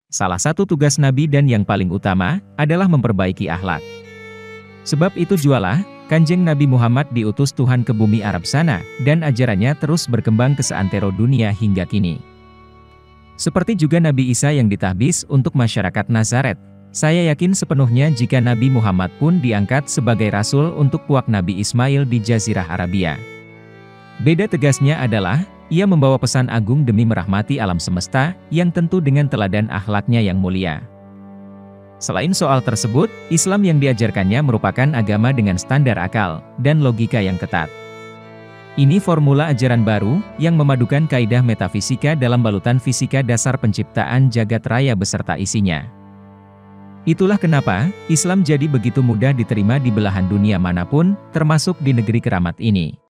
Salah satu tugas Nabi dan yang paling utama, adalah memperbaiki akhlak. Sebab itu jualah, Kanjeng Nabi Muhammad diutus Tuhan ke bumi Arab sana, dan ajarannya terus berkembang ke seantero dunia hingga kini. Seperti juga Nabi Isa yang ditahbis untuk masyarakat Nazaret, saya yakin sepenuhnya jika Nabi Muhammad pun diangkat sebagai Rasul untuk puak Nabi Ismail di Jazirah Arabia. Beda tegasnya adalah, ia membawa pesan agung demi merahmati alam semesta, yang tentu dengan teladan akhlaknya yang mulia. Selain soal tersebut, Islam yang diajarkannya merupakan agama dengan standar akal, dan logika yang ketat. Ini formula ajaran baru, yang memadukan kaidah metafisika dalam balutan fisika dasar penciptaan jagat raya beserta isinya. Itulah kenapa, Islam jadi begitu mudah diterima di belahan dunia manapun, termasuk di negeri keramat ini.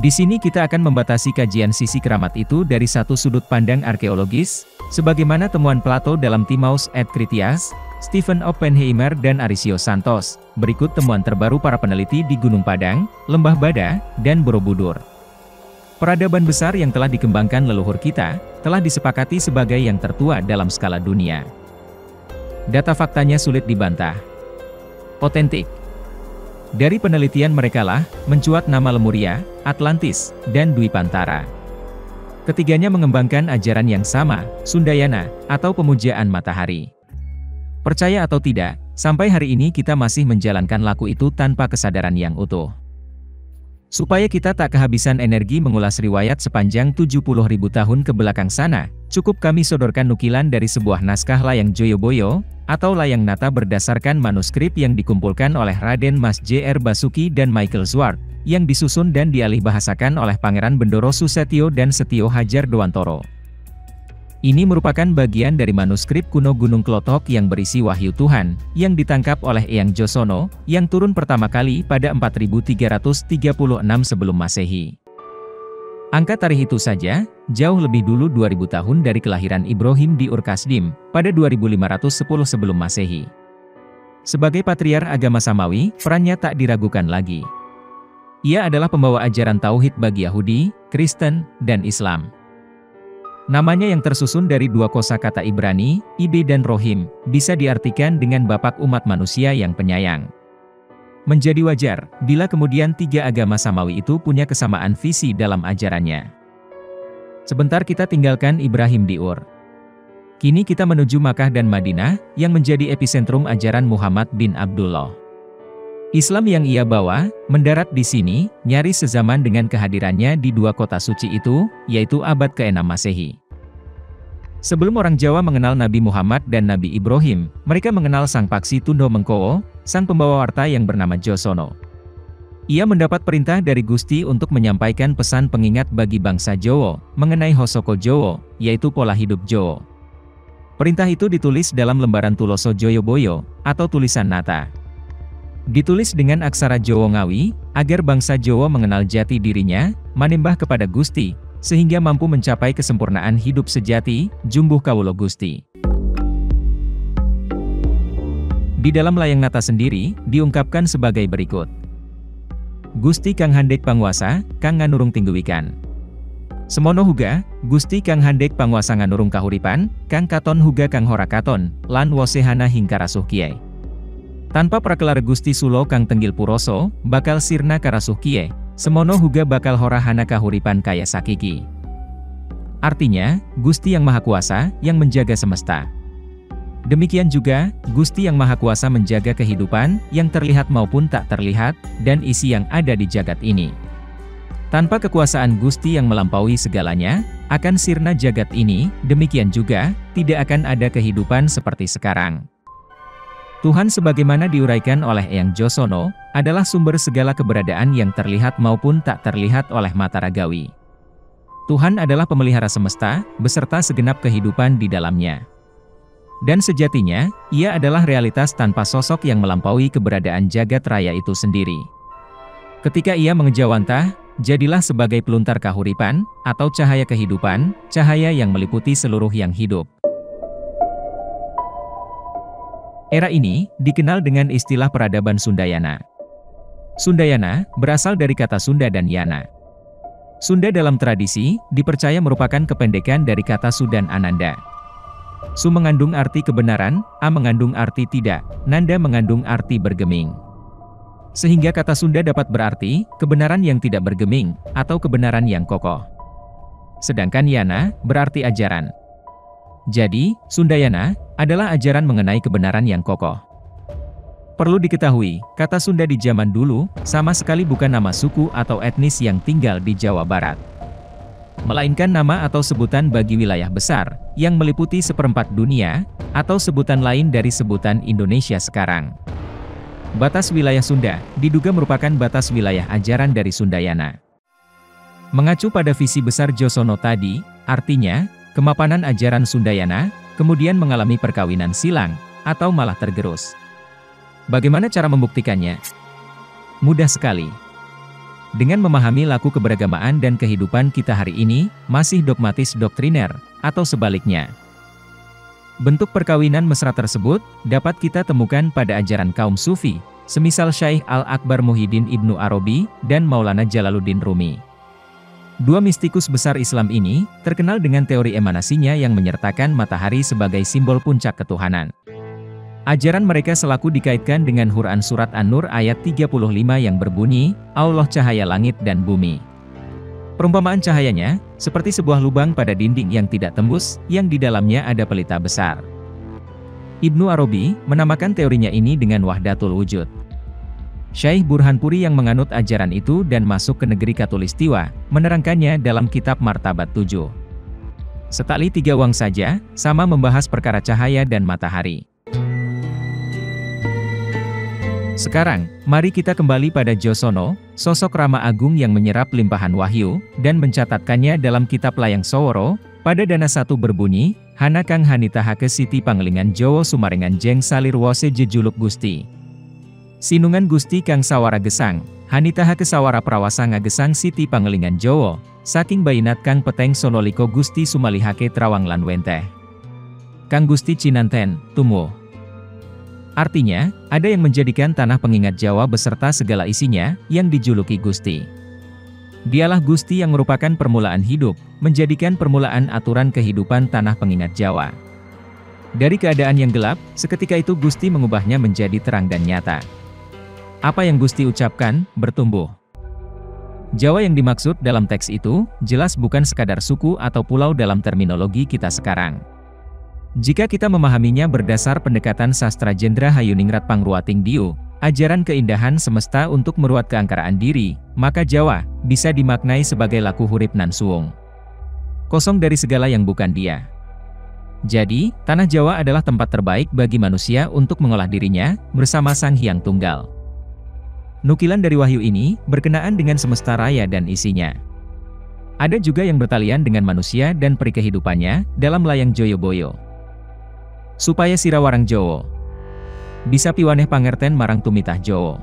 Di sini kita akan membatasi kajian sisi keramat itu dari satu sudut pandang arkeologis, sebagaimana temuan Plato dalam Timaeus et Critias, Stephen Oppenheimer dan Arisio Santos. Berikut temuan terbaru para peneliti di Gunung Padang, Lembah Bada, dan Borobudur. Peradaban besar yang telah dikembangkan leluhur kita, telah disepakati sebagai yang tertua dalam skala dunia. Data faktanya sulit dibantah. Otentik. Dari penelitian merekalah, mencuat nama Lemuria, Atlantis, dan Dwipantara. Ketiganya mengembangkan ajaran yang sama, Sundayana, atau pemujaan matahari. Percaya atau tidak, sampai hari ini kita masih menjalankan laku itu tanpa kesadaran yang utuh. Supaya kita tak kehabisan energi mengulas riwayat sepanjang 70.000 tahun ke belakang sana, cukup kami sodorkan nukilan dari sebuah naskah layang Joyoboyo, atau layang nata berdasarkan manuskrip yang dikumpulkan oleh Raden Mas J.R. Basuki dan Michael Zwart, yang disusun dan dialihbahasakan oleh Pangeran Bendoro Susetio dan Setio Hadjar Dewantoro. Ini merupakan bagian dari manuskrip kuno Gunung Klothok yang berisi wahyu Tuhan, yang ditangkap oleh Eyang Josono, yang turun pertama kali pada 4336 sebelum Masehi. Angka tarikh itu saja, jauh lebih dulu 2000 tahun dari kelahiran Ibrahim di Ur-Kasdim, pada 2510 sebelum Masehi. Sebagai patriark agama Samawi, perannya tak diragukan lagi. Ia adalah pembawa ajaran Tauhid bagi Yahudi, Kristen, dan Islam. Namanya yang tersusun dari dua kosakata Ibrani, Ibe dan Rohim, bisa diartikan dengan Bapak umat manusia yang penyayang. Menjadi wajar, bila kemudian tiga agama Samawi itu punya kesamaan visi dalam ajarannya. Sebentar kita tinggalkan Ibrahim di Ur. Kini kita menuju Makkah dan Madinah, yang menjadi epicentrum ajaran Muhammad bin Abdullah. Islam yang ia bawa, mendarat di sini, nyaris sezaman dengan kehadirannya di dua kota suci itu, yaitu abad ke-6 Masehi. Sebelum orang Jawa mengenal Nabi Muhammad dan Nabi Ibrahim, mereka mengenal sang Paksi Tundho Mengkowo, sang pembawa warta yang bernama Josono. Ia mendapat perintah dari Gusti untuk menyampaikan pesan pengingat bagi bangsa Jawa, mengenai Hosoko Jawa, yaitu pola hidup Jawa. Perintah itu ditulis dalam lembaran Tuloso Joyoboyo, atau tulisan nata. Ditulis dengan aksara Jawa Ngawi, agar bangsa Jawa mengenal jati dirinya, manembah kepada Gusti, sehingga mampu mencapai kesempurnaan hidup sejati, jumbuh kawula Gusti. Di dalam layang nata sendiri, diungkapkan sebagai berikut. Gusti kang handek panguasa, kang nganurung tingguwikan. Semono huga, Gusti kang handek panguasa nganurung kahuripan, kang katon huga kang hora katon, lan wosehana hingkarasuh kiai. Tanpa prakelar Gusti Sulo kang tenggil puroso, bakal sirna karasuh kie, semono huga bakal hora hana kahuripan kaya sakiki. Artinya, Gusti yang Maha Kuasa, yang menjaga semesta. Demikian juga, Gusti yang Maha Kuasa menjaga kehidupan, yang terlihat maupun tak terlihat, dan isi yang ada di jagat ini. Tanpa kekuasaan Gusti yang melampaui segalanya, akan sirna jagat ini, demikian juga, tidak akan ada kehidupan seperti sekarang. Tuhan sebagaimana diuraikan oleh Eyang Josono, adalah sumber segala keberadaan yang terlihat maupun tak terlihat oleh mata ragawi. Tuhan adalah pemelihara semesta, beserta segenap kehidupan di dalamnya. Dan sejatinya, ia adalah realitas tanpa sosok yang melampaui keberadaan jagat raya itu sendiri. Ketika ia mengejawantah, jadilah sebagai peluntar kahuripan, atau cahaya kehidupan, cahaya yang meliputi seluruh yang hidup. Era ini, dikenal dengan istilah peradaban Sundayana. Sundayana, berasal dari kata Sunda dan Yana. Sunda dalam tradisi, dipercaya merupakan kependekan dari kata Su dan Ananda. Su mengandung arti kebenaran, A mengandung arti tidak, Nanda mengandung arti bergeming. Sehingga kata Sunda dapat berarti, kebenaran yang tidak bergeming, atau kebenaran yang kokoh. Sedangkan Yana, berarti ajaran. Jadi, Sundayana, adalah ajaran mengenai kebenaran yang kokoh. Perlu diketahui, kata Sunda di zaman dulu, sama sekali bukan nama suku atau etnis yang tinggal di Jawa Barat. Melainkan nama atau sebutan bagi wilayah besar, yang meliputi seperempat dunia, atau sebutan lain dari sebutan Indonesia sekarang. Batas wilayah Sunda, diduga merupakan batas wilayah ajaran dari Sundayana. Mengacu pada visi besar Josono tadi, artinya, kemapanan ajaran Sundayana, kemudian mengalami perkawinan silang, atau malah tergerus. Bagaimana cara membuktikannya? Mudah sekali. Dengan memahami laku keberagamaan dan kehidupan kita hari ini, masih dogmatis doktriner, atau sebaliknya. Bentuk perkawinan mesra tersebut, dapat kita temukan pada ajaran kaum Sufi, semisal Syaikh Al-Akbar Muhyiddin Ibnu Arabi, dan Maulana Jalaluddin Rumi. Dua mistikus besar Islam ini, terkenal dengan teori emanasinya yang menyertakan matahari sebagai simbol puncak ketuhanan. Ajaran mereka selalu dikaitkan dengan Quran Surat An-Nur ayat 35 yang berbunyi, Allah cahaya langit dan bumi. Perumpamaan cahayanya, seperti sebuah lubang pada dinding yang tidak tembus, yang di dalamnya ada pelita besar. Ibnu Arabi, menamakan teorinya ini dengan Wahdatul Wujud. Syekh Burhanpuri yang menganut ajaran itu dan masuk ke negeri Katulistiwa, menerangkannya dalam kitab Martabat 7. Setali 3 uang saja, sama membahas perkara cahaya dan matahari. Sekarang, mari kita kembali pada Josono, sosok Rama Agung yang menyerap limpahan wahyu, dan mencatatkannya dalam kitab Layang Soworo, pada dana 1 berbunyi, Hana kang hanitahake Siti Pangelingan Jowo Sumarengan Jeng Salir Wose Jejuluk Gusti. Sinungan Gusti kang sawara gesang, hanitahake sawara prawasa ngagesang Siti Pangelingan Jowo, saking bayinat kang peteng sonoliko Gusti Sumalihake Trawang lan Wenteh. Kang Gusti Cinanten, Tumuh. Artinya, ada yang menjadikan tanah pengingat Jawa beserta segala isinya, yang dijuluki Gusti. Dialah Gusti yang merupakan permulaan hidup, menjadikan permulaan aturan kehidupan tanah pengingat Jawa. Dari keadaan yang gelap, seketika itu Gusti mengubahnya menjadi terang dan nyata. Apa yang Gusti ucapkan, bertumbuh. Jawa yang dimaksud dalam teks itu, jelas bukan sekadar suku atau pulau dalam terminologi kita sekarang. Jika kita memahaminya berdasar pendekatan sastra Jendra Hayuningrat Pangruating Diu, ajaran keindahan semesta untuk meruat keangkaraan diri, maka Jawa bisa dimaknai sebagai laku hurip nan suwung. Kosong dari segala yang bukan dia. Jadi, tanah Jawa adalah tempat terbaik bagi manusia untuk mengolah dirinya, bersama Sang Hyang Tunggal. Nukilan dari wahyu ini, berkenaan dengan semesta raya dan isinya. Ada juga yang bertalian dengan manusia dan peri kehidupannya, dalam Layang Joyoboyo. Supaya sirawarang Jowo bisa piwaneh pangerten marang tumitah Jowo.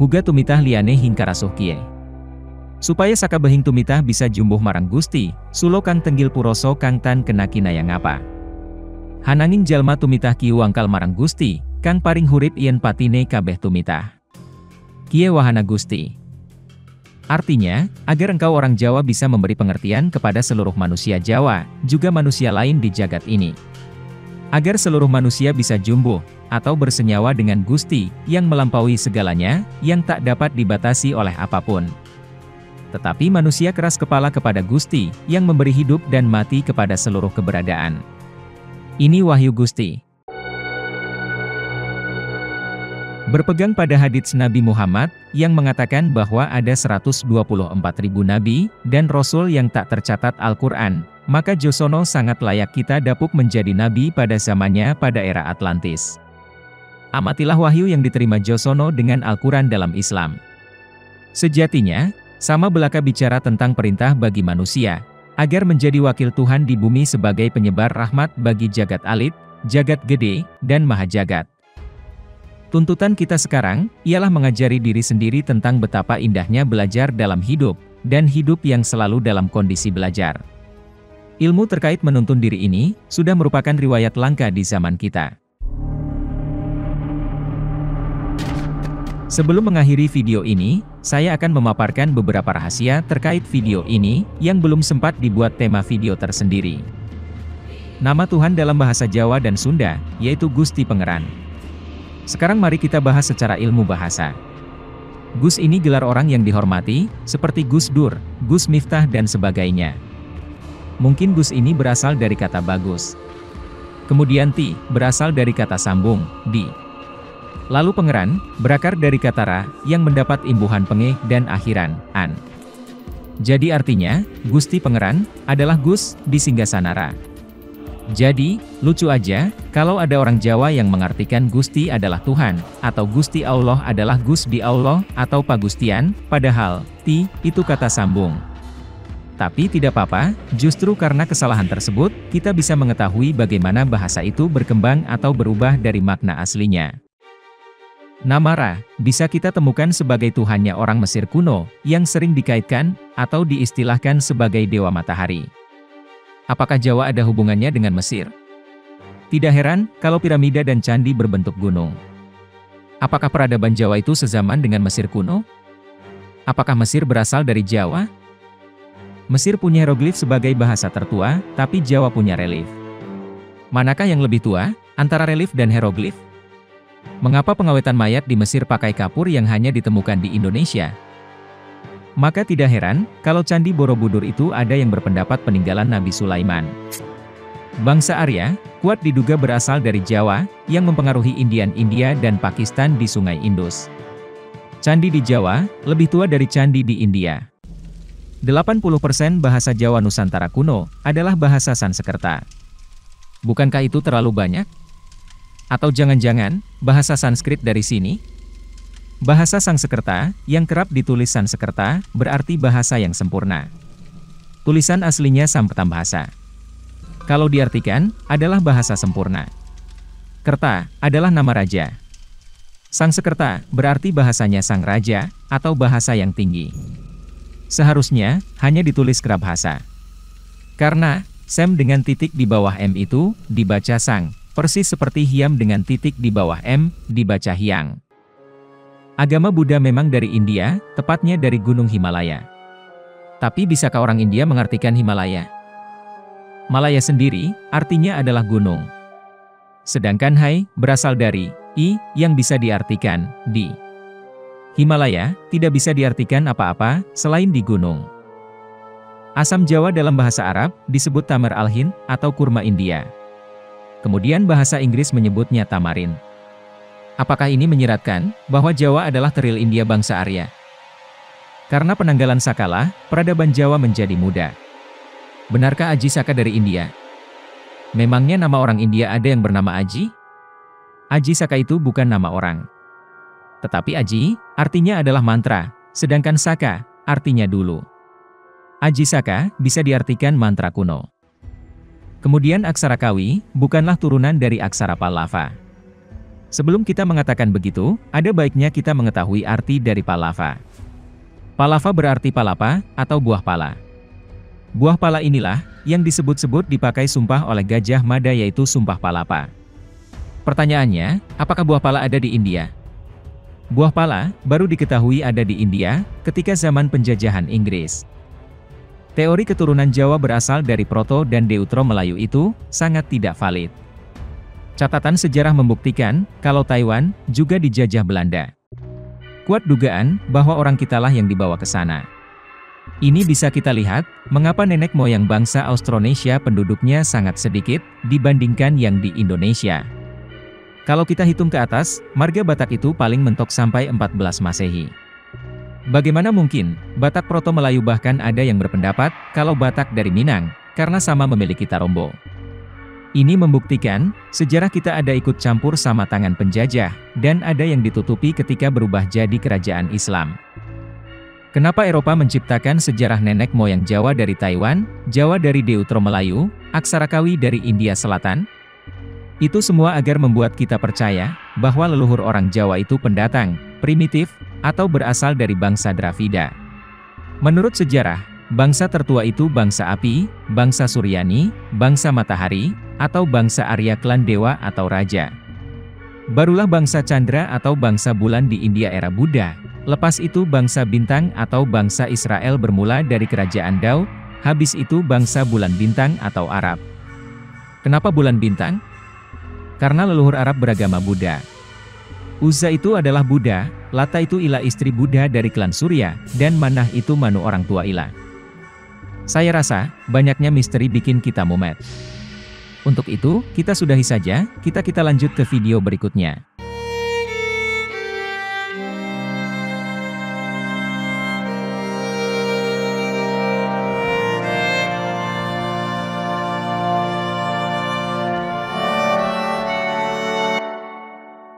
Huga tumitah liane hingkarasuh kie. Supaya sakabehing tumitah bisa jumbuh marang Gusti, sulo kang tenggil puroso kang tan kena kinayang apa. Hananging jalma tumitah kieu wangkal marang Gusti, kang paring hurip yen patine kabeh tumitah. Kie wahana Gusti. Artinya, agar engkau orang Jawa bisa memberi pengertian kepada seluruh manusia Jawa, juga manusia lain di jagat ini. Agar seluruh manusia bisa jumbuh, atau bersenyawa dengan Gusti, yang melampaui segalanya, yang tak dapat dibatasi oleh apapun. Tetapi manusia keras kepala kepada Gusti, yang memberi hidup dan mati kepada seluruh keberadaan. Ini wahyu Gusti. Berpegang pada hadits Nabi Muhammad, yang mengatakan bahwa ada 124.000 nabi, dan rasul yang tak tercatat Al-Quran, maka Josono sangat layak kita dapuk menjadi nabi pada zamannya pada era Atlantis. Amatilah wahyu yang diterima Josono dengan Al-Quran dalam Islam. Sejatinya, sama belaka bicara tentang perintah bagi manusia, agar menjadi wakil Tuhan di bumi sebagai penyebar rahmat bagi jagat alit, jagat gede, dan mahajagat. Tuntutan kita sekarang, ialah mengajari diri sendiri tentang betapa indahnya belajar dalam hidup, dan hidup yang selalu dalam kondisi belajar. Ilmu terkait menuntun diri ini, sudah merupakan riwayat langka di zaman kita. Sebelum mengakhiri video ini, saya akan memaparkan beberapa rahasia terkait video ini, yang belum sempat dibuat tema video tersendiri. Nama Tuhan dalam bahasa Jawa dan Sunda, yaitu Gusti Pangeran. Sekarang mari kita bahas secara ilmu bahasa. Gus ini gelar orang yang dihormati, seperti Gus Dur, Gus Miftah dan sebagainya. Mungkin Gus ini berasal dari kata bagus. Kemudian Ti, berasal dari kata sambung, di. Lalu Pangeran, berakar dari kata ra, yang mendapat imbuhan penge dan akhiran, an. Jadi artinya, Gusti Pangeran, adalah Gus, di singgasana ra. Jadi, lucu aja, kalau ada orang Jawa yang mengartikan Gusti adalah Tuhan, atau Gusti Allah adalah Gus di Allah, atau Pagustian, padahal, ti, itu kata sambung. Tapi tidak apa-apa, justru karena kesalahan tersebut, kita bisa mengetahui bagaimana bahasa itu berkembang atau berubah dari makna aslinya. Nama Ra, bisa kita temukan sebagai Tuhannya orang Mesir kuno, yang sering dikaitkan, atau diistilahkan sebagai Dewa Matahari. Apakah Jawa ada hubungannya dengan Mesir? Tidak heran, kalau piramida dan candi berbentuk gunung. Apakah peradaban Jawa itu sezaman dengan Mesir kuno? Apakah Mesir berasal dari Jawa? Mesir punya hieroglif sebagai bahasa tertua, tapi Jawa punya relief. Manakah yang lebih tua, antara relief dan hieroglif? Mengapa pengawetan mayat di Mesir pakai kapur yang hanya ditemukan di Indonesia? Maka tidak heran, kalau Candi Borobudur itu ada yang berpendapat peninggalan Nabi Sulaiman. Bangsa Arya, kuat diduga berasal dari Jawa, yang mempengaruhi India dan Pakistan di Sungai Indus. Candi di Jawa, lebih tua dari candi di India. 80% bahasa Jawa Nusantara kuno, adalah bahasa Sanskerta. Bukankah itu terlalu banyak? Atau jangan-jangan, bahasa Sanskrit dari sini? Bahasa Sanskerta, yang kerap ditulis Sanskerta, berarti bahasa yang sempurna. Tulisan aslinya Sampratambhasa. Kalau diartikan, adalah bahasa sempurna. Kerta, adalah nama raja. Sanskerta, berarti bahasanya sang raja, atau bahasa yang tinggi. Seharusnya, hanya ditulis Kerabhasa. Karena, Sem dengan titik di bawah M itu, dibaca Sang. Persis seperti Hyam dengan titik di bawah M, dibaca Hyang. Agama Buddha memang dari India, tepatnya dari Gunung Himalaya. Tapi bisakah orang India mengartikan Himalaya? Malaya sendiri, artinya adalah gunung. Sedangkan Hai, berasal dari I, yang bisa diartikan di. Himalaya, tidak bisa diartikan apa-apa, selain di gunung. Asam Jawa dalam bahasa Arab, disebut Tamar al-Hind, atau kurma India. Kemudian bahasa Inggris menyebutnya tamarin. Apakah ini menyiratkan bahwa Jawa adalah teril India bangsa Arya? Karena penanggalan Sakala, peradaban Jawa menjadi muda. Benarkah Aji Saka dari India? Memangnya nama orang India ada yang bernama Aji? Aji Saka itu bukan nama orang. Tetapi Aji, artinya adalah mantra, sedangkan Saka, artinya dulu. Aji Saka, bisa diartikan mantra kuno. Kemudian aksara Kawi, bukanlah turunan dari aksara Pallava. Sebelum kita mengatakan begitu, ada baiknya kita mengetahui arti dari Pallava. Pallava berarti palapa, atau buah pala. Buah pala inilah, yang disebut-sebut dipakai sumpah oleh Gajah Mada yaitu sumpah palapa. Pertanyaannya, apakah buah pala ada di India? Buah pala, baru diketahui ada di India, ketika zaman penjajahan Inggris. Teori keturunan Jawa berasal dari Proto dan Deutero Melayu itu, sangat tidak valid. Catatan sejarah membuktikan, kalau Taiwan, juga dijajah Belanda. Kuat dugaan, bahwa orang kitalah yang dibawa ke sana. Ini bisa kita lihat, mengapa nenek moyang bangsa Austronesia penduduknya sangat sedikit, dibandingkan yang di Indonesia. Kalau kita hitung ke atas, marga Batak itu paling mentok sampai 14 Masehi. Bagaimana mungkin, Batak Proto Melayu bahkan ada yang berpendapat, kalau Batak dari Minang, karena sama memiliki Tarombo. Ini membuktikan, sejarah kita ada ikut campur sama tangan penjajah, dan ada yang ditutupi ketika berubah jadi kerajaan Islam. Kenapa Eropa menciptakan sejarah nenek moyang Jawa dari Taiwan, Jawa dari Deutero Melayu, aksara Kawi dari India Selatan? Itu semua agar membuat kita percaya, bahwa leluhur orang Jawa itu pendatang, primitif, atau berasal dari bangsa Dravida. Menurut sejarah, bangsa tertua itu bangsa api, bangsa Suryani, bangsa matahari, atau bangsa Arya klan dewa atau raja. Barulah bangsa Chandra atau bangsa bulan di India era Buddha. Lepas itu bangsa bintang atau bangsa Israel bermula dari kerajaan Daud, habis itu bangsa bulan bintang atau Arab. Kenapa bulan bintang? Karena leluhur Arab beragama Buddha. Uzza itu adalah Buddha, Lata itu Ila istri Buddha dari klan Surya, dan Manah itu Manu orang tua Ila. Saya rasa, banyaknya misteri bikin kita mumet. Untuk itu, kita sudahi saja, kita lanjut ke video berikutnya.